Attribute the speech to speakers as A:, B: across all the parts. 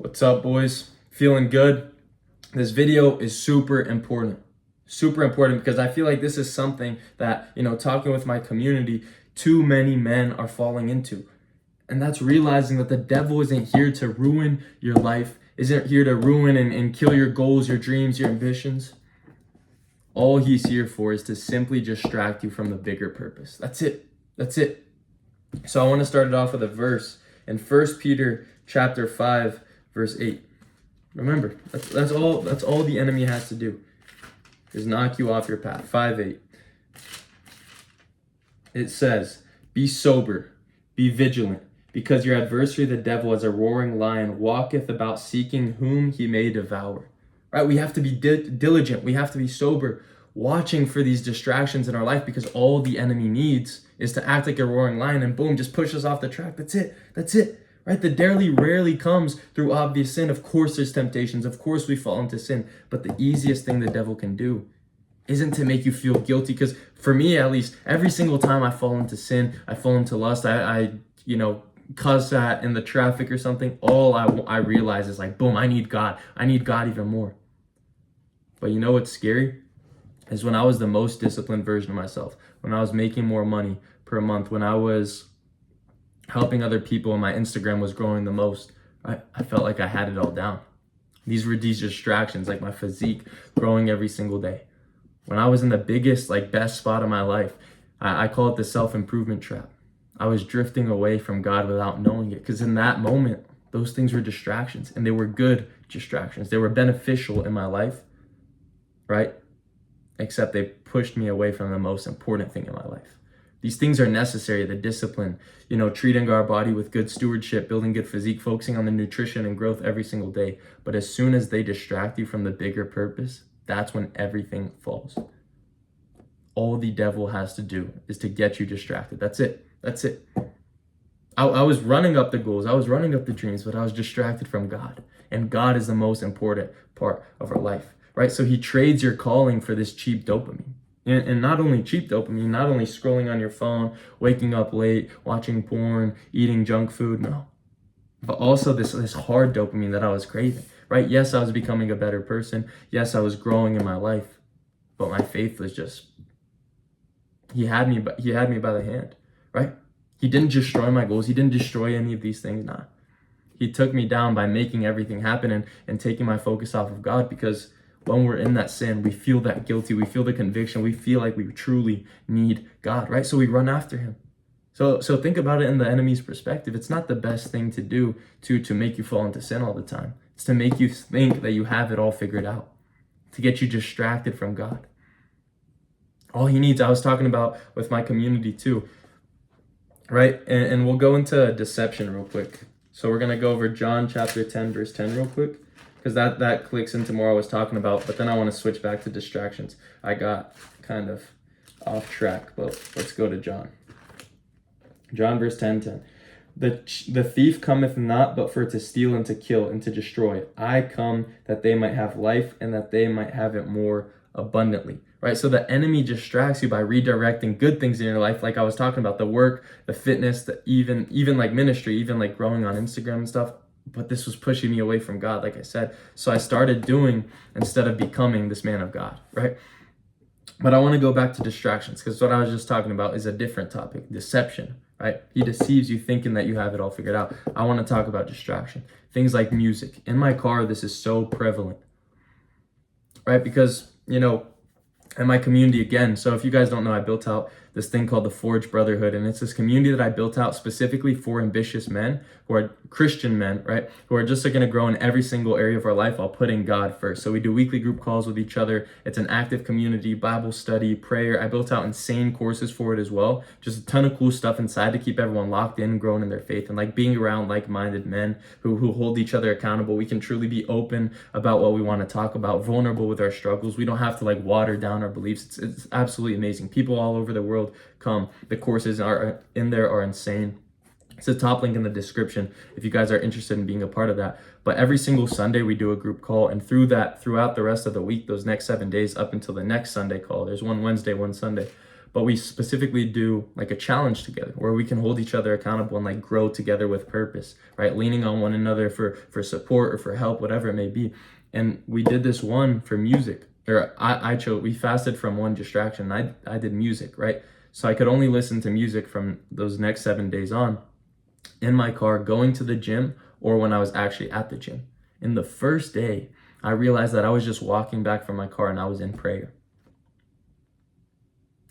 A: What's up, boys? Feeling good? This video is super important. Super important because I feel like this is something that, talking with my community, too many men are falling into. And that's realizing that the devil isn't here to ruin your life, isn't here to ruin and kill your goals, your dreams, your ambitions. All he's here for is to simply distract you from the bigger purpose. That's it. That's it. So I want to start it off with a verse in 1 Peter chapter 5, verse 8. Remember, that's all the enemy has to do is knock you off your path. 5:8. It says, "Be sober, be vigilant, because your adversary the devil as a roaring lion walketh about seeking whom he may devour." Right? We have to be diligent. We have to be sober, watching for these distractions in our life, because all the enemy needs is to act like a roaring lion and boom, just push us off the track. That's it. That's it. Right? The daily rarely comes through obvious sin. Of course there's temptations. Of course we fall into sin. But the easiest thing the devil can do isn't to make you feel guilty. Because for me, at least, every single time I fall into sin, I fall into lust, I cuss at in the traffic or something, all I realize is like, boom, I need God. I need God even more. But you know what's scary? Is when I was the most disciplined version of myself, when I was making more money per month, when I was helping other people and my Instagram was growing the most, I felt like I had it all down. These were these distractions, like my physique growing every single day. When I was in the biggest, best spot of my life, I call it the self-improvement trap. I was drifting away from God without knowing it, because in that moment, those things were distractions, and they were good distractions. They were beneficial in my life, right? Except they pushed me away from the most important thing in my life. These things are necessary, the discipline, treating our body with good stewardship, building good physique, focusing on the nutrition and growth every single day. But as soon as they distract you from the bigger purpose, that's when everything falls. All the devil has to do is to get you distracted. That's it. That's it. I was running up the goals. I was running up the dreams, but I was distracted from God. And God is the most important part of our life, right? So he trades your calling for this cheap dopamine. And not only cheap dopamine, not only scrolling on your phone, waking up late, watching porn, eating junk food, no. But also this hard dopamine that I was craving, right? Yes, I was becoming a better person. Yes, I was growing in my life. But my faith was just, he had me by the hand, right? He didn't destroy my goals. He didn't destroy any of these things, nah. He took me down by making everything happen and taking my focus off of God, because when we're in that sin, we feel that guilty, we feel the conviction, we feel like we truly need God, right? So we run after him. So think about it in the enemy's perspective. It's not the best thing to do to make you fall into sin all the time. It's to make you think that you have it all figured out, to get you distracted from God. All he needs, I was talking about with my community too, right? And we'll go into deception real quick. So we're going to go over John chapter 10, verse 10 real quick, because that clicks into more I was talking about, but then I want to switch back to distractions. I got kind of off track, but let's go to John. John verse 10:10. The thief cometh not but for to steal and to kill and to destroy. I come that they might have life and that they might have it more abundantly. Right? So the enemy distracts you by redirecting good things in your life, like I was talking about, the work, the fitness, even like ministry, even like growing on Instagram and stuff. But this was pushing me away from God, like I said. So I started doing instead of becoming this man of God, right? But I want to go back to distractions, because what I was just talking about is a different topic, deception, right? He deceives you thinking that you have it all figured out. I want to talk about distraction. Things like music. In my car, this is so prevalent, right? Because, in my community again, so if you guys don't know, I built out this thing called the Brotherhood, and it's this community that I built out specifically for ambitious men who are Christian men, right? Who are just going to grow in every single area of our life while putting God first. So we do weekly group calls with each other. It's an active community, Bible study, prayer. I built out insane courses for it as well. Just a ton of cool stuff inside to keep everyone locked in and growing in their faith, and being around like-minded men who hold each other accountable. We can truly be open about what we want to talk about, vulnerable with our struggles. We don't have to water down our beliefs. It's absolutely amazing. People all over the world come. The courses are insane. It's a top link in the description if you guys are interested in being a part of that. But every single Sunday we do a group call, and throughout the rest of the week, those next 7 days up until the next Sunday call, there's one Wednesday, one Sunday.
B: but we specifically do like a challenge together where we can hold each other accountable and like grow together with purpose, right? Leaning on one another for support or for help, whatever it may be. And we did this one for music, or I chose, we fasted from one distraction. I did music, right? So I could only listen to music from those next 7 days on in my car, going to the gym, or when I was actually at the gym. In the first day, I realized that I was just walking back from my car and I was in prayer.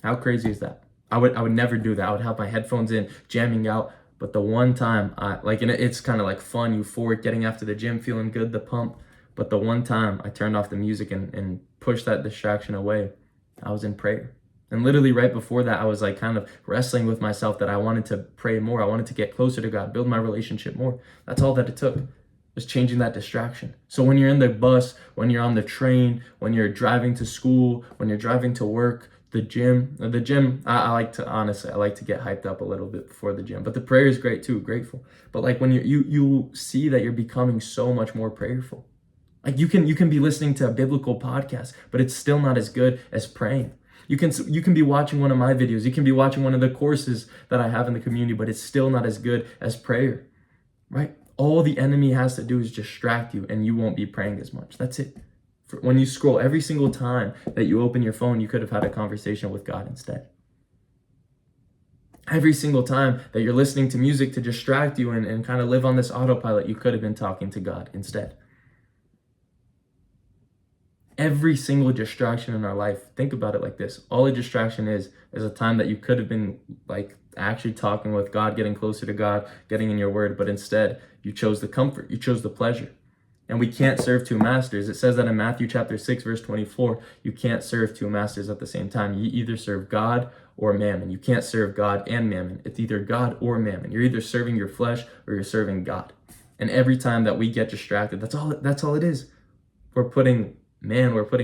B: How crazy is that? I would never do that. I would have my headphones in, jamming out. But the one time and it's kind of like fun, euphoric, getting after the gym, feeling good, the pump. But the one time I turned off the music and pushed that distraction away, I was in prayer. And literally right before that, I was like kind of wrestling with myself that I wanted to pray more. I wanted to get closer to God, build my relationship more. That's all that it took, was changing that distraction. So when you're in the bus, when you're on the train, when you're driving to school, when you're driving to work, the gym, I like to get hyped up a little bit before the gym, but the prayer is great too, grateful. But like when you see that you're becoming so much more prayerful. Like you can be listening to a biblical podcast, but it's still not as good as praying. You can be watching one of my videos, you can be watching one of the courses that I have in the community, but it's still not as good as prayer, right? All the enemy has to do is distract you and you won't be praying as much. That's it. When you scroll, every single time that you open your phone, you could have had a conversation with God instead. Every single time that you're listening to music to distract you and kind of live on this autopilot, you could have been talking to God instead. Every single distraction in our life, think about it like this. All a distraction is a time that you could have been like actually talking with God, getting closer to God, getting in your word, but instead you chose the comfort, you chose the pleasure. And we can't serve two masters. It says that in Matthew chapter 6, verse 24, you can't serve two masters at the same time. You either serve God or mammon. You can't serve God and mammon. It's either God or mammon. You're either serving your flesh or you're serving God. And every time that we get distracted, that's all it is. We're putting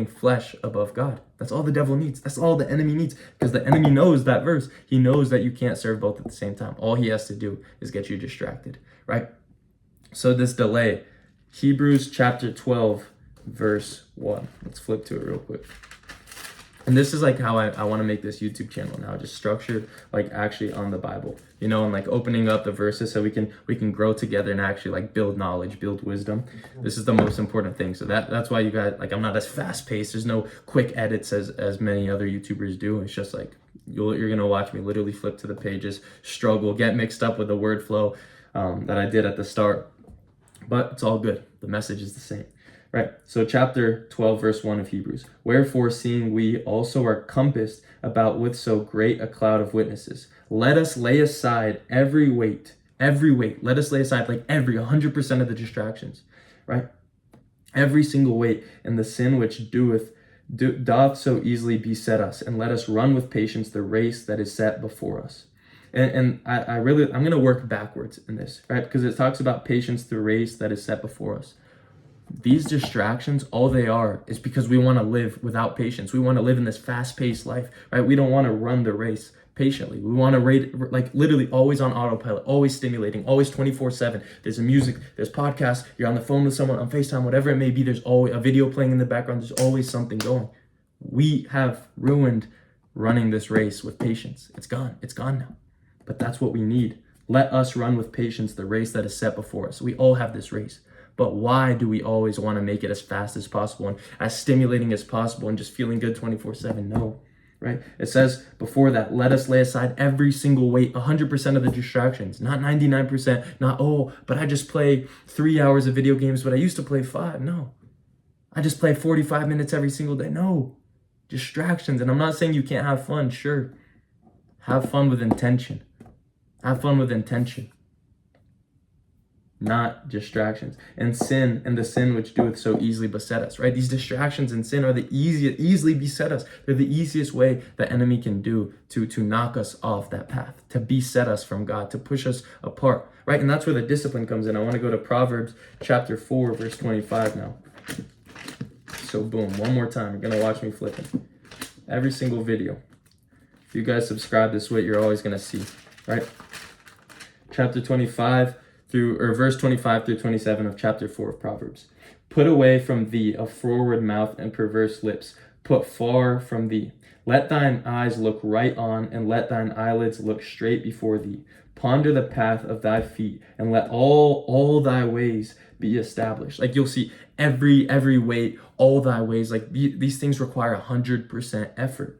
B: flesh above God. That's all the devil needs. That's all the enemy needs, because the enemy knows that verse. He knows that you can't serve both at the same time. All he has to do is get you distracted, right? So this delay, Hebrews chapter 12, verse 1. Let's flip to it real quick. And this is like how I want to make this YouTube channel now, just structured like actually on the Bible, and like opening up the verses so we can grow together and actually like build knowledge, build wisdom. This is the most important thing. So that's why you guys, like, I'm not as fast paced. There's no quick edits as many other YouTubers do. It's just like you're gonna watch me literally flip to the pages, struggle, get mixed up with the word flow that I did at the start. But it's all good. The message is the same, right? So chapter 12, verse 1 of Hebrews. Wherefore, seeing we also are compassed about with so great a cloud of witnesses, let us lay aside every weight. Let us lay aside like 100% of the distractions, right? Every single weight and the sin which doth so easily beset us, and let us run with patience the race that is set before us. And I'm going to work backwards in this, right? Because it talks about patience, the race that is set before us. These distractions, all they are is because we want to live without patience. We want to live in this fast-paced life, right? We don't want to run the race patiently. We want to like literally always on autopilot, always stimulating, always 24/7. There's a music, there's podcasts, you're on the phone with someone, on FaceTime, whatever it may be. There's always a video playing in the background. There's always something going. We have ruined running this race with patience. It's gone now. But that's what we need. Let us run with patience the race that is set before us. We all have this race. But why do we always want to make it as fast as possible and as stimulating as possible and just feeling good 24/7? No, right? It says before that, let us lay aside every single weight, 100% of the distractions, not 99%, not, but I just play 3 hours of video games, but I used to play 5. No, I just play 45 minutes every single day. No, distractions. And I'm not saying you can't have fun. Sure, have fun with intention. Have fun with intention, not distractions. And the sin which doeth so easily beset us, right? These distractions and sin are the easily beset us. They're the easiest way the enemy can do to knock us off that path, to beset us from God, to push us apart, right? And that's where the discipline comes in. I want to go to Proverbs chapter 4, verse 25 now. So boom, one more time. You're going to watch me flipping. Every single video. If you guys subscribe, this is what you're always going to see, right? Chapter 25 verse 25 through 27 of chapter 4 of Proverbs. Put away from thee a froward mouth and perverse lips. Put far from thee.
A: Let thine eyes look right on, and let thine eyelids look straight before thee. Ponder the path of thy feet, and let all thy ways be established. Like you'll see every way, all thy ways. Like these things require 100% effort.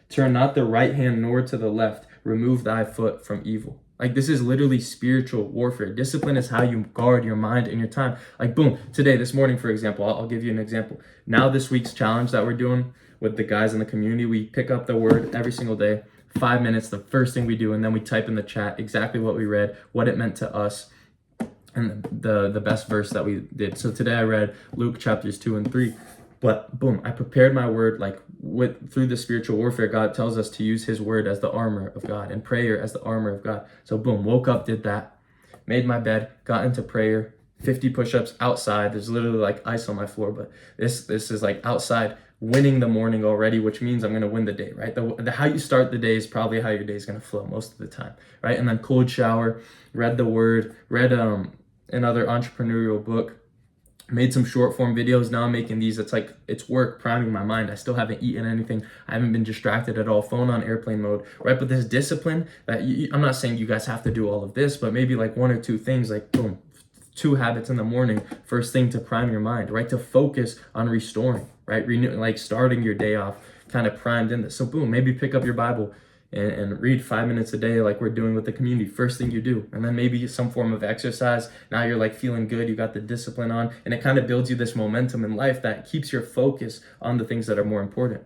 A: Turn not the right hand nor to the left. Remove thy foot from evil. Like this is literally spiritual warfare. Discipline is how you guard your mind and your time. Like boom, today, this morning, for example, I'll give you an example. Now this week's challenge that we're doing with the guys in the community, we pick up the word every single day, 5 minutes, the first thing we do, and then we type in the chat exactly what we read, what it meant to us, and the best verse that we did. So today I read Luke chapters 2 and 3. But boom, I prepared my word through the spiritual warfare. God tells us to use his word as the armor of God and prayer as the armor of God. So boom, woke up, did that, made my bed, got into prayer, 50 push-ups outside. There's literally like ice on my floor, but this is like outside, winning the morning already, which means I'm going to win the day, right? The how you start the day is probably how your day is going to flow most of the time, right? And then cold shower, read the word, read another entrepreneurial book, made some short form videos. Now I'm making these. It's work priming my mind. I still haven't eaten anything. I haven't been distracted at all. Phone on airplane mode, right? But this discipline that I'm not saying you guys have to do all of this, but maybe like 1 or 2 things, like boom, 2 habits in the morning, first thing to prime your mind, right? To focus on restoring, right? Like starting your day off kind of primed in this. So boom, maybe pick up your Bible and read 5 minutes a day like we're doing with the community. First thing you do. And then maybe some form of exercise. Now you're like feeling good. You got the discipline on. And it kind of builds you this momentum in life that keeps your focus on the things that are more important.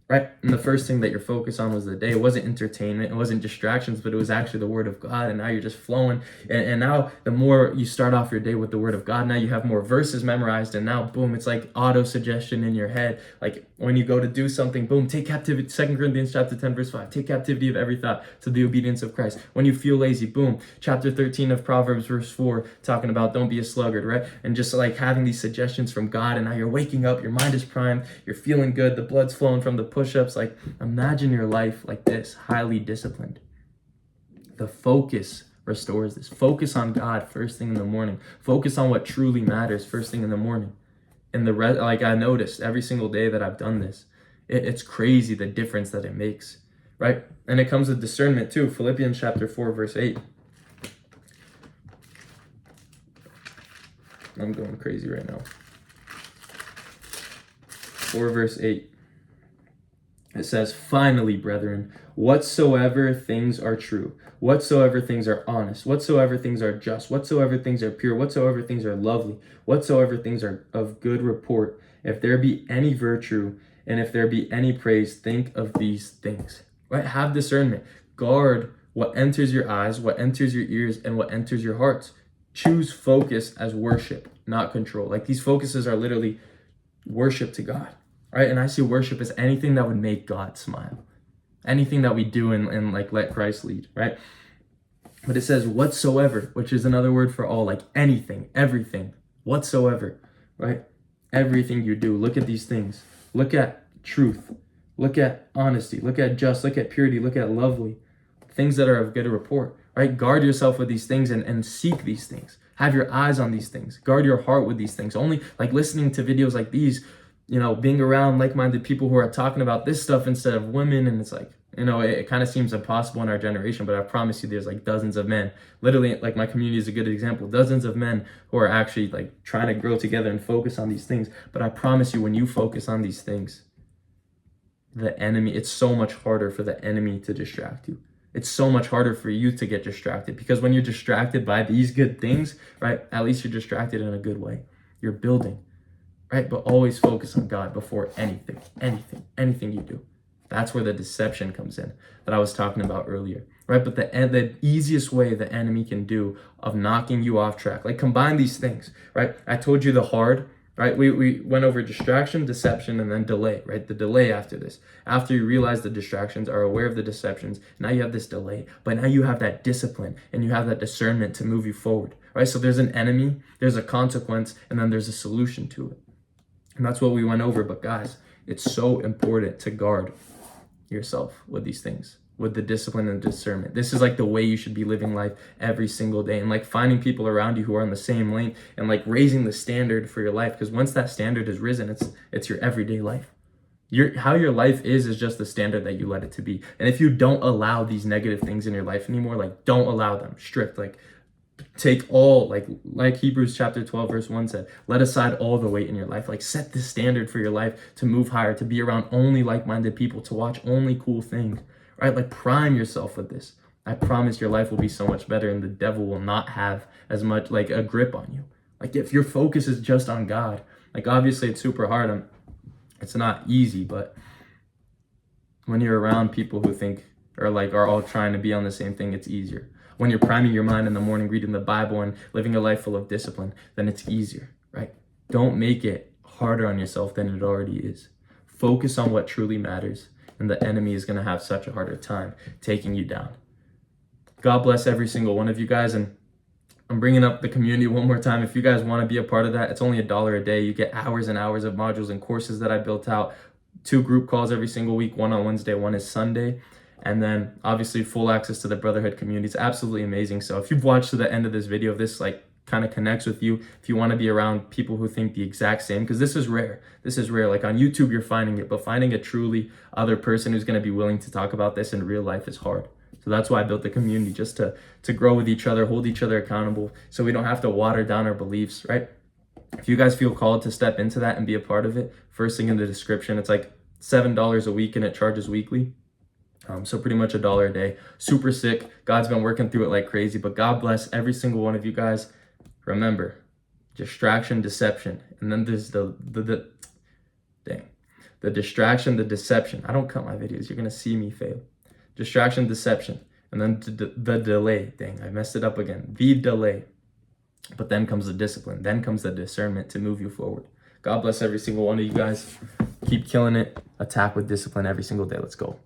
A: Right? And the first thing that you're focused on was the day. It wasn't entertainment. It wasn't distractions, but it was actually the word of God. And now you're just flowing. And now the more you start off your day with the word of God, now you have more verses memorized. And now, boom, it's like auto suggestion in your head. Like when you go to do something, boom, take captivity. 2 Corinthians chapter 10, verse 5. Take captivity of every thought to the obedience of Christ. When you feel lazy, boom, chapter 13 of Proverbs, verse 4, talking about don't be a sluggard, right? And just like having these suggestions from God. And now you're waking up. Your mind is primed. You're feeling good. The blood's flowing from the push-ups. Like imagine your life like this, highly disciplined. The focus restores this. Focus on God first thing in the morning. Focus on what truly matters first thing in the morning. And the rest, like I noticed every single day that I've done this, it's crazy the difference that it makes, right? And it comes with discernment too. Philippians chapter 4, verse 8. I'm going crazy right now. 4 verse 8. It says, finally, brethren, whatsoever things are true, whatsoever things are honest, whatsoever things are just, whatsoever things are pure, whatsoever things are lovely, whatsoever things are of good report, if there be any virtue, and if there be any praise, think of these things. Right? Have discernment. Guard what enters your eyes, what enters your ears, and what enters your hearts. Choose focus as worship, not control. Like these focuses are literally worship to God. Right? And I see worship as anything that would make God smile. Anything that we do and like let Christ lead, right? But it says whatsoever, which is another word for all, like anything, everything, whatsoever, right? Everything you do. Look at these things. Look at truth. Look at honesty. Look at just. Look at purity. Look at lovely. Things that are of good report, right? Guard yourself with these things and seek these things. Have your eyes on these things. Guard your heart with these things. Only like listening to videos like these, being around like-minded people who are talking about this stuff instead of women. And it's like, it kind of seems impossible in our generation, but I promise you there's like dozens of men, literally like my community is a good example, dozens of men who are actually like trying to grow together and focus on these things. But I promise you, when you focus on these things, it's so much harder for the enemy to distract you. It's so much harder for you to get distracted, because when you're distracted by these good things, right, at least you're distracted in a good way. You're building. Right? But always focus on God before anything you do. That's where the deception comes in that I was talking about earlier, right? But the easiest way the enemy can do of knocking you off track, like combine these things, right? I told you the hard, right? We went over distraction, deception, and then delay, right? The delay after this. After you realize the distractions, are aware of the deceptions, now you have this delay, but now you have that discipline and you have that discernment to move you forward, right? So there's an enemy, there's a consequence, and then there's a solution to it. And that's what we went over. But guys, it's so important to guard yourself with these things, with the discipline and discernment. This is like the way you should be living life every single day, and like finding people around you who are in the same lane and like raising the standard for your life. Because once that standard is risen, it's your everyday life.
B: How your life is just the standard that you let it to be. And if you don't allow these negative things in your life anymore, like don't allow them, strict, like take all, like Hebrews chapter 12 verse 1 said, let aside all the weight in your life. Like set the standard for your life to move higher, to be around only like-minded people, to watch only cool things, right? Like prime yourself with this. I promise your life will be so much better, and the devil will not have as much like a grip on you. Like if your focus is just on God, like obviously it's super hard. It's not easy, but when you're around people who think or like are all trying to be on the same thing, it's easier. When you're priming your mind in the morning, reading the Bible and living a life full of discipline, then it's easier, right? Don't make it harder on yourself than it already is. Focus on what truly matters, and the enemy is going to have such a harder time taking you down. God bless every single one of you guys, and I'm bringing up the community one more time. If you guys want to be a part of that, it's only $1 a day. You get hours and hours of modules and courses that I built out. 2 group calls every single week, one on Wednesday, one is Sunday. And then obviously full access to the brotherhood community. It's absolutely amazing. So if you've watched to the end of this video, if this like kind of connects with you, if you want to be around people who think the exact same, because this is rare. This is rare. Like on YouTube, you're finding it, but finding a truly other person who's going to be willing to talk about this in real life is hard. So that's why I built the community, just to grow with each other, hold each other accountable, so we don't have to water down our beliefs, right? If you guys feel called to step into that and be a part of it, first thing in the description, it's like $7 a week and it charges weekly. So pretty much $1 a day. Super sick. God's been working through it like crazy, but God bless every single one of you guys. Remember, distraction, deception, and then there's the distraction, the deception. I don't cut my videos. You're gonna see me fail. Distraction, deception, and then the delay. Dang, I messed it up again. The delay. But then comes the discipline. Then comes the discernment to move you forward. God bless every single one of you guys. Keep killing it. Attack with discipline every single day. Let's go.